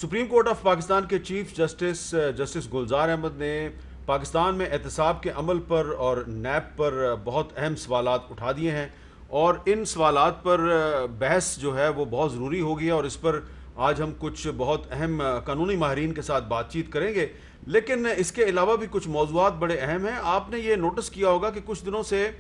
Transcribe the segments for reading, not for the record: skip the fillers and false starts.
Supreme court of Pakistan کے chief justice Gulzar Ahmed نے پاکستان میں احتساب کے عمل پر اور نیب پر بہت اہم سوالات اٹھا دیے ہیں، اور ان سوالات پر بحث جو ہے وہ بہت ضروری ہوگی، اور اس پر آج ہم کچھ بہت اہم قانونی ماہرین کے ساتھ بات چیت کریں گے۔ لیکن اس کے علاوہ بھی کچھ موضوعات بڑے اہم ہیں۔ آپ نے یہ نوٹس کیا ہوگا کہ کچھ دنوں سے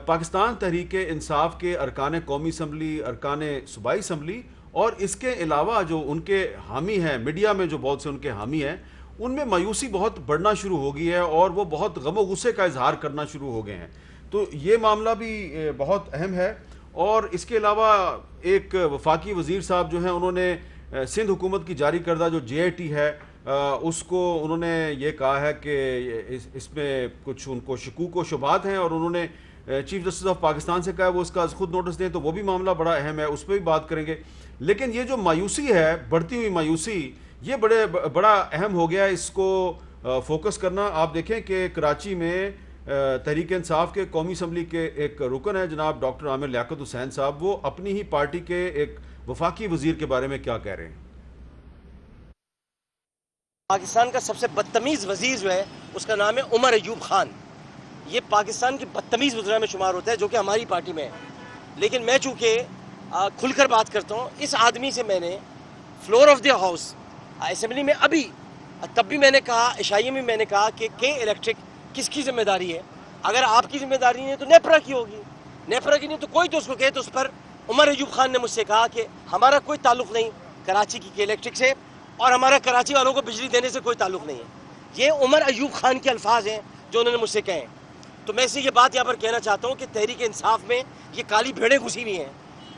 پاکستان تحریک انصاف کے ارکان قومی اسمبلی، ارکان صوبائی اسمبلی اور اس کے علاوہ جو ان کے حامی ہیں، میڈیا میں جو بہت سے ان کے حامی ہیں، ان میں مایوسی بہت بڑھنا شروع ہو گئی ہے، اور وہ بہت غم و غصے کا اظہار کرنا شروع ہو گئے ہیں۔ تو یہ معاملہ بھی بہت اہم ہے۔ اور اس کے علاوہ ایک وفاقی وزیر صاحب جو ہیں، انہوں نے سندھ حکومت کی جاری کردہ جو جے آئی ٹی ہے اس کو انہوں نے یہ کہا ہے کہ اس میں کچھ ان کو شکوک و شبہات ہیں، اور انہوں نے چیف جسٹس آف پاکستان سے کہا ہے وہ اس کا خود نوٹس دیں، تو وہ بھی معاملہ بڑا اہم ہے، اس پہ بھی بات کریں گے۔ لیکن یہ جو مایوسی ہے، بڑھتی ہوئی مایوسی، یہ بڑا اہم ہو گیا ہے اس کو فوکس کرنا۔ آپ دیکھیں کہ کراچی میں تحریک انصاف کے قومی اسمبلی کے ایک رکن ہیں جناب ڈاکٹر عامر لیاقت حسین صاحب، وہ اپنی ہی پارٹی کے ایک وفاقی وزیر کے بارے میں کیا کہہ رہے ہیں۔ پاکستان کا سب سے بدتمیز وزیر جو ہے اس کا نام ہے عمر ایوب خان۔ یہ پاکستان کے بدتمیز وزراء میں شمار ہوتا ہے، جو کہ ہماری پارٹی میں ہے۔ لیکن میں چونکہ کھل کر بات کرتا ہوں، اس آدمی سے میں نے floor of the house assembly میں ابھی تب بھی میں نے کہا، عشائیے میں میں نے کہا کہ الیکٹرک کس کی ذمہ داری ہے؟ اگر آپ کی ذمہ داری نہیں ہے تو نیپرا کی ہوگی، نیپرا کی نہیں تو کوئی تو اس کو کہے۔ تو اس پر عمر ایوب خان نے مجھ سے کہا کہ ہمارا کوئی تعلق نہیں کراچی کی الیکٹرک سے، اور ہمارا کراچی والوں کو بجلی دینے سے کوئی تعلق نہیں ہے۔ یہ عمر ایوب خان کے الفاظ ہیں جو انہوں نے مجھ سے کہے۔ تو میں سے یہ بات یہاں پر کہنا چاہتا ہوں کہ تحریک انصاف میں یہ کالی بھیڑیں گھسی ہوئی ہیں،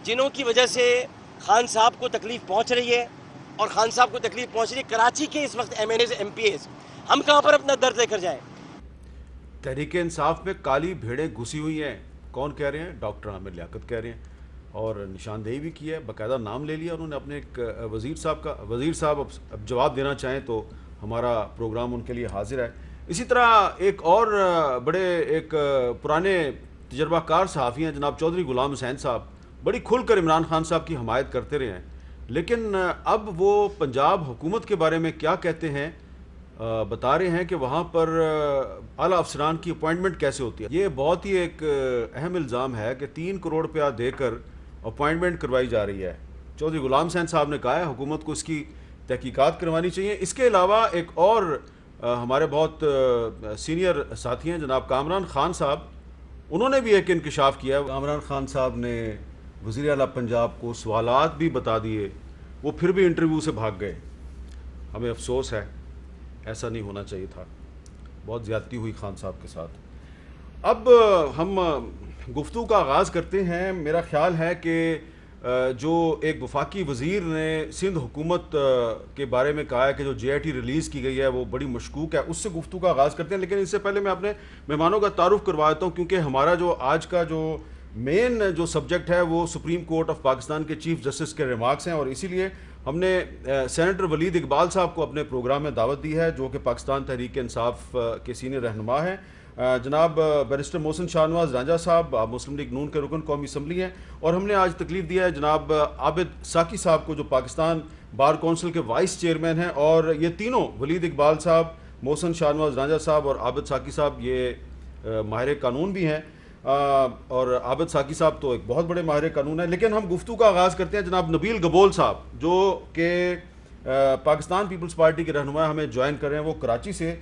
جنہوں کی وجہ سے خان صاحب کو تکلیف پہنچ رہی ہے، اور خان صاحب کو تکلیف پہنچ رہی ہے کراچی کے اس وقت M N As, M P As. ہم کہاں پر اپنا درد لے کر جائیں؟ تحریک انصاف میں کالی بھیڑیں گھسی ہوئی ہیں، کون کہہ رہے ہیں؟ ڈاکٹر عامر لیاقت کہہ رہے ہیں، اور نشاندہی بھی کی ہے، باقاعدہ نام لے لیا انہوں نے اپنے ایک وزیر صاحب کا۔ وزیر صاحب اب جواب دینا چاہیں تو ہمارا پروگرام ان کے لیے حاضر ہے۔ اسی طرح ایک اور ایک پرانے تجربہ کار صحافی ہیں جناب چودھری غلام حسین صاحب، بڑی کھل کر عمران خان صاحب کی حمایت کرتے رہے ہیں، لیکن اب وہ پنجاب حکومت کے بارے میں کیا کہتے ہیں، بتا رہے ہیں کہ وہاں پر اعلیٰ افسران کی اپوائنٹمنٹ کیسے ہوتی ہے۔ یہ بہت ہی ایک اہم الزام ہے کہ 3 کروڑ روپیہ دے کر اپوائنٹمنٹ کروائی جا رہی ہے۔ چودھری غلام حسین صاحب نے کہا ہے حکومت کو اس کی تحقیقات کروانی چاہیے۔ اس کے علاوہ ایک اور ہمارے بہت سینئر ساتھی ہیں جناب کامران خان صاحب، انہوں نے بھی ایک انکشاف کیا ہے۔ کامران خان صاحب نے وزیر اعلیٰ پنجاب کو سوالات بھی بتا دیے، وہ پھر بھی انٹرویو سے بھاگ گئے۔ ہمیں افسوس ہے، ایسا نہیں ہونا چاہیے تھا، بہت زیادتی ہوئی خان صاحب کے ساتھ۔ اب ہم گفتگو کا آغاز کرتے ہیں۔ میرا خیال ہے کہ جو ایک وفاقی وزیر نے سندھ حکومت کے بارے میں کہا ہے کہ جو جے آئی ٹی ریلیز کی گئی ہے وہ بڑی مشکوک ہے، اس سے گفتگو کا آغاز کرتے ہیں۔ لیکن اس سے پہلے میں اپنے مہمانوں کا تعارف کروا دیتا ہوں، کیونکہ ہمارا جو آج کا جو مین جو سبجیکٹ ہے وہ سپریم کورٹ آف پاکستان کے چیف جسٹس کے ریمارکس ہیں، اور اسی لیے ہم نے سینیٹر ولید اقبال صاحب کو اپنے پروگرام میں دعوت دی ہے، جو کہ پاکستان تحریک انصاف کے سینئر رہنما ہیں۔ جناب بیرسٹر محسن شاہ نواز رانجھا صاحب مسلم لیگ نون کے رکن قومی اسمبلی ہیں، اور ہم نے آج تکلیف دیا ہے جناب عابد ساکی صاحب کو، جو پاکستان بار کونسل کے وائس چیئرمین ہیں۔ اور یہ تینوں، ولید اقبال صاحب، محسن شاہ نواز رانجھا صاحب اور عابد ساکی صاحب، یہ ماہر قانون بھی ہیں، اور عابد ساکی صاحب تو ایک بہت بڑے ماہر قانون ہیں۔ لیکن ہم گفتگو کا آغاز کرتے ہیں جناب نبیل گبول صاحب، جو کہ پاکستان پیپلز پارٹی کے رہنما ہمیں جوائن کر رہے ہیں، وہ کراچی سے۔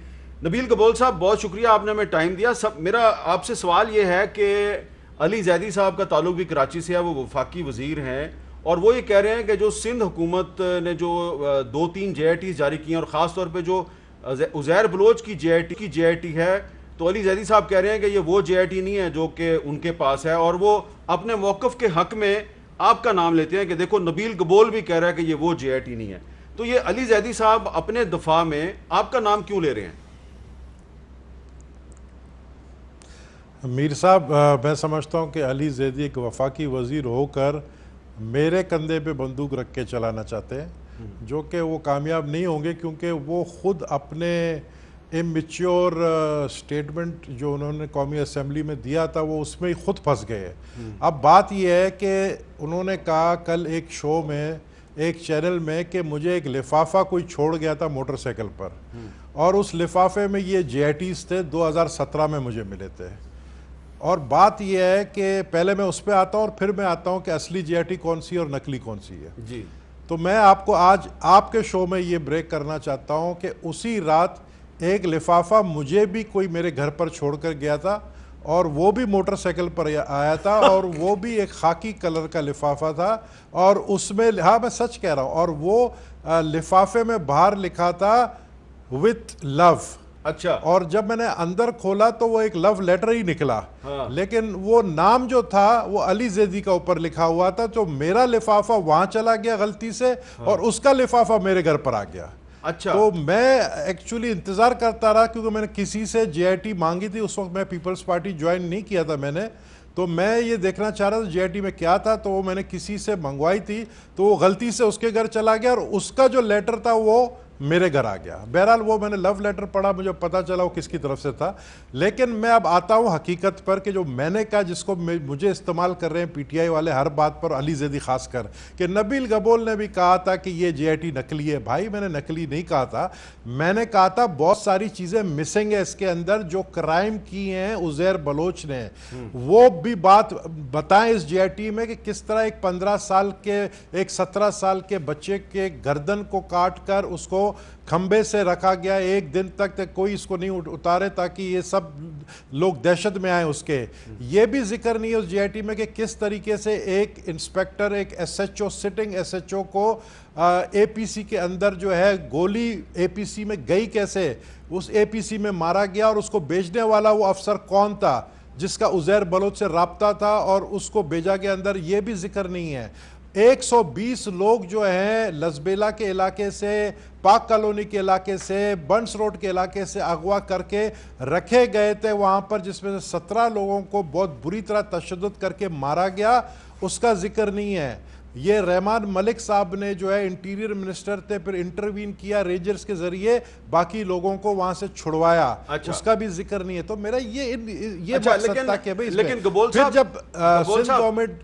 نبیل گبول صاحب، بہت شکریہ، آپ نے ہمیں ٹائم دیا۔ میرا آپ سے سوال یہ ہے کہ علی زیدی صاحب کا تعلق بھی کراچی سے ہے، وہ وفاقی وزیر ہیں، اور وہ یہ کہہ رہے ہیں کہ جو سندھ حکومت نے جو 2-3 جے آئی ٹیز جاری کی ہیں، اور خاص طور پہ جو عزیر بلوچ کی جے آئی ٹی ہے، تو علی زیدی صاحب کہہ رہے ہیں کہ یہ وہ جے آئی ٹی نہیں ہے جو کہ ان کے پاس ہے، اور وہ اپنے موقف کے حق میں آپ کا نام لیتے ہیں کہ دیکھو نبیل گبول بھی کہہ رہا ہے کہ یہ وہ جے آئی ٹی نہیں ہے۔ تو یہ علی زیدی صاحب اپنے دفاع میں آپ کا نام کیوں لے رہے ہیں؟ میر صاحب، میں سمجھتا ہوں کہ علی زیدی ایک وفاقی وزیر ہو کر میرے کندھے پہ بندوق رکھ کے چلانا چاہتے ہیں، جو کہ وہ کامیاب نہیں ہوں گے، کیونکہ وہ خود اپنے امیچور سٹیٹمنٹ جو انہوں نے قومی اسمبلی میں دیا تھا وہ اس میں ہی خود پھنس گئے۔ اب بات یہ ہے کہ انہوں نے کہا کل ایک شو میں ایک چینل میں کہ مجھے ایک لفافہ کوئی چھوڑ گیا تھا موٹر سائیکل پر، اور اس لفافے میں یہ جی آئی ٹیز تھے، 2017 میں مجھے ملے تھے۔ اور بات یہ ہے کہ پہلے میں اس پہ آتا ہوں اور پھر میں آتا ہوں کہ اصلی جی آئی ٹی کون سی اور نقلی کون سی ہے۔ جی تو میں آپ کو آج آپ کے شو میں یہ بریک کرنا چاہتا ہوں کہ اسی رات ایک لفافہ مجھے بھی کوئی میرے گھر پر چھوڑ کر گیا تھا، اور وہ بھی موٹر سائیکل پر آیا تھا، اور وہ بھی ایک خاکی کلر کا لفافہ تھا، اور اس میں، ہاں میں سچ کہہ رہا ہوں، اور وہ لفافے میں باہر لکھا تھا وتھ لو۔ اچھا، اور جب میں نے اندر کھولا تو وہ ایک لو لیٹر ہی نکلا، ہاں۔ لیکن وہ نام جو تھا وہ علی زیدی کا اوپر لکھا ہوا تھا، تو میرا لفافہ وہاں چلا گیا غلطی سے، اور اس کا لفافہ میرے گھر پر آ گیا۔ اچھا، تو میں ایکچولی انتظار کرتا رہا، کیونکہ میں نے کسی سے جے آئی ٹی مانگی تھی، اس وقت میں پیپلز پارٹی جوائن نہیں کیا تھا میں نے، تو میں یہ دیکھنا چاہ رہا تھا جے آئی ٹی میں کیا تھا، تو وہ میں نے کسی سے منگوائی تھی، تو وہ غلطی سے اس کے گھر چلا گیا، اور اس کا جو لیٹر تھا وہ میرے گھر آ گیا۔ بہرحال وہ میں نے لو لیٹر پڑھا، مجھے پتا چلا وہ کس کی طرف سے تھا۔ لیکن میں اب آتا ہوں حقیقت پر، کہ جو میں نے کہا، جس کو مجھے استعمال کر رہے ہیں پی ٹی آئی والے ہر بات پر، علی زیدی خاص کر، کہ نبیل گبول نے بھی کہا تھا کہ یہ جے آئی ٹی نقلی ہے۔ بھائی میں نے نقلی نہیں کہا تھا، میں نے کہا تھا بہت ساری چیزیں مسنگ ہے اس کے اندر، جو کرائم کی ہیں عزیر بلوچ نے، وہ بھی بات بتائیں اس جے آئی ٹی میں، کہ کس طرح ایک 15 سال کے، ایک 17 سال کے بچے کے گردن کو کاٹ کر اس کو کھمبے سے رکھا گیا ایک دن تک کوئی اس کو نہیں اتارے، تاکہ یہ سب لوگ دہشت میں آئیں اس کے۔ یہ بھی ذکر نہیں ہے اس جی آئی ٹی میں کہ کس طریقے سے ایک انسپیکٹر، ایک S H O, sitting S H O کو اے پی سی کے اندر جو ہے گولی اے پی سی میں گئی کیسے، اس اے پی سی میں مارا گیا، اور اس کو بھیجنے والا وہ افسر کون تھا جس کا عزیر بلوچ سے رابطہ تھا اور اس کو بھیجا گیا اندر، یہ بھی ذکر نہیں ہے۔ 120 لوگ جو ہیں لزبیلا کے علاقے سے، پاک کالونی کے علاقے سے، بنس روڈ کے علاقے سے اغوا کر کے رکھے گئے تھے وہاں پر، جس میں سے 17 لوگوں کو بہت بری طرح تشدد کر کے مارا گیا، اس کا ذکر نہیں ہے۔ یہ رحمان ملک صاحب نے جو ہے انٹیریئر منسٹر تھے، پھر انٹروین کیا رینجرز کے ذریعے، باقی لوگوں کو وہاں سے چھڑوایا، اس کا بھی ذکر نہیں ہے۔ تو میرا یہ مقصد تھا کہ بھئی، لیکن گبول صاحب، جب سندھ گورنمنٹ،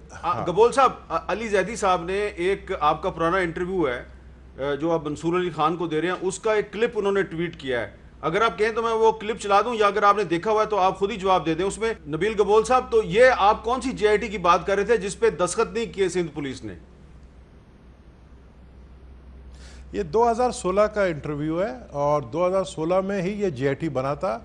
گبول صاحب، علی زیدی صاحب نے ایک آپ کا پرانا انٹرویو ہے جو آپ منصور علی خان کو دے رہے ہیں، اس کا ایک کلپ انہوں نے ٹویٹ کیا ہے، اگر آپ کہیں تو میں وہ کلپ چلا دوں، یا اگر آپ نے دیکھا ہوا ہے تو آپ خود ہی جواب دے دیں۔ اس میں نبیل گبول صاحب، تو یہ آپ کون سی جے آئی ٹی کی بات کر رہے تھے جس پہ دستخط نہیں کیے سندھ پولیس نے؟ یہ 2016 کا انٹرویو ہے، اور 2016 میں ہی یہ جے آئی ٹی بنا تھا۔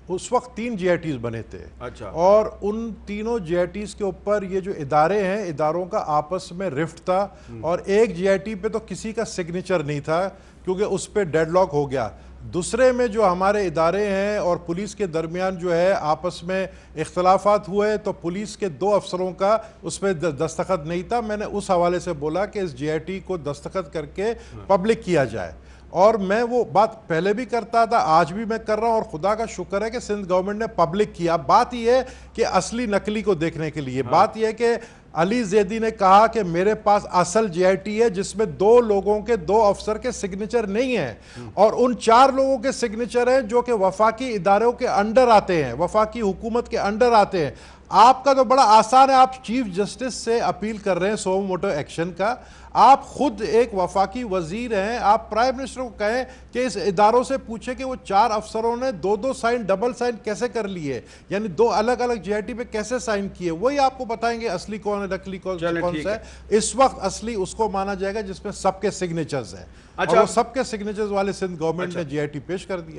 اس وقت 3 جے آئی ٹیز بنے تھے، اچھا، اور ان تینوں جے آئی ٹیز کے اوپر یہ جو ادارے ہیں، اداروں کا آپس میں رفٹ تھا، اور ایک جے آئی ٹی پہ تو کسی کا سگنیچر نہیں تھا، کیونکہ اس پہ ڈیڈ لاک ہو گیا۔ دوسرے میں جو ہمارے ادارے ہیں اور پولیس کے درمیان جو ہے آپس میں اختلافات ہوئے، تو پولیس کے 2 افسروں کا اس میں دستخط نہیں تھا۔ میں نے اس حوالے سے بولا کہ اس جے آئی ٹی کو دستخط کر کے پبلک کیا جائے، اور میں وہ بات پہلے بھی کرتا تھا، آج بھی میں کر رہا ہوں، اور خدا کا شکر ہے کہ سندھ گورنمنٹ نے پبلک کیا۔ بات یہ ہے کہ اصلی نقلی کو دیکھنے کے لیے، بات یہ ہے کہ علی زیدی نے کہا کہ میرے پاس اصل جے آئی ٹی ہے جس میں 2 لوگوں کے 2 افسر کے سگنیچر نہیں ہیں، اور ان 4 لوگوں کے سگنیچر ہیں جو کہ وفاقی اداروں کے انڈر آتے ہیں، وفاقی حکومت کے انڈر آتے ہیں۔ آپ کا تو بڑا آسان ہے، آپ چیف جسٹس سے اپیل کر رہے ہیں سو موٹو ایکشن کا، آپ خود ایک وفاقی وزیر ہیں، آپ پرائم منسٹر کو کہیں کہ اس اداروں سے پوچھیں کہ وہ 4 افسروں نے 2 سائن، ڈبل سائن کیسے کر لیے، یعنی 2 الگ الگ جے آئی ٹی پہ کیسے سائن کیے، وہی آپ کو بتائیں گے اصلی کون ہے، نقلی کون سا ہے۔ اس وقت اصلی اس کو مانا جائے گا جس میں سب کے سگنیچرز ہیں، اور وہ سب کے سگنیچرز والے سندھ گورنمنٹ نے جے آئی ٹی پیش کر دیا۔